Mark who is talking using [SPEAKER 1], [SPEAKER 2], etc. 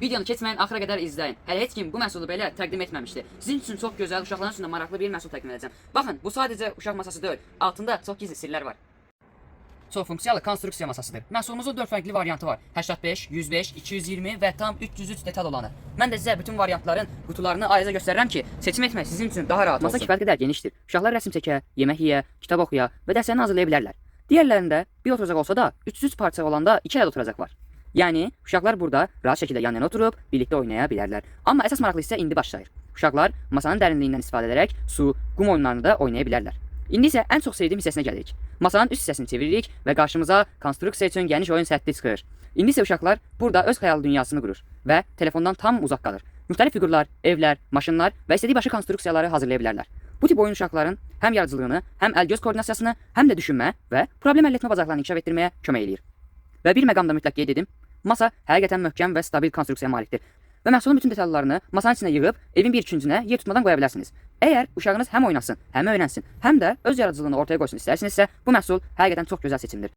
[SPEAKER 1] Videonu keçməyin, axıra qədər izləyin. Hələ heç kim bu məhsulu belə təqdim etməmişdi. Sizin üçün çox gözəl, uşaqların üçün də maraqlı bir məhsul təqdim edəcəm. Baxın, bu sadəcə uşaq masası deyil. Altında çox gizli sirlər var. Çox funksiyalı konstruksiya masasıdır. Məhsulumuzun 4 fərqli variantı var. 85, 105, 220 və tam 303 detal olanı. Mən də sizə bütün variantların qutularını ayrıca göstərirəm ki, seçim etmək sizin üçün daha rahat olsun. Masa kifayət qədər genişdir. Uşaqlar rəsm çəkə, yemək yeyə, kitab oxuya və dərslərini hazırlaya bilərlər. Digərlərində bir oturacaq olsa da 303 parça olanda 2 ədəd oturacaq var. Yəni uşaqlar burada rahat şəkildə yan-yana oturub birlikdə oynaya bilərlər. Amma əsas maraqlı hissə indi başlayır. Uşaqlar masanın dərinliyindən istifadə edərək su, qum oyunlarını da oynaya bilərlər. İndi isə ən çox sevdiyim hissəsinə gəlirik. Masanın üst hissəsini çeviririk və qarşımıza konstruksiya üçün geniş oyun səthi çıxır. İndi isə uşaqlar burada öz xəyal dünyasını qurur və telefondan tam uzaq qalır. Müxtəlif fiqurlar, evlər, maşınlar və istədiyi başqa konstruksiyaları hazırlaya bilərlər. Bu tip oyun uşaqların həm yaradıcılığını, həm əl-göz koordinasiyasını, həm də düşünmə və problem həll etmə bacarıqlarını inkişaf etdirməyə kömək eləyir. Və bir məqamda mütləq qeyd edim, masa həqiqətən möhkəm və stabil konstruksiyaya malikdir. Və məhsulun bütün detallarını masanın içinə yığıb evin bir üçüncünə yer tutmadan qoya bilərsiniz. Əgər uşağınız həm oynasın, həm öyrənsin, həm də öz yaradıcılığını ortaya qoysun istərsinizsə, bu məhsul həqiqətən çox gözəl seçimdir.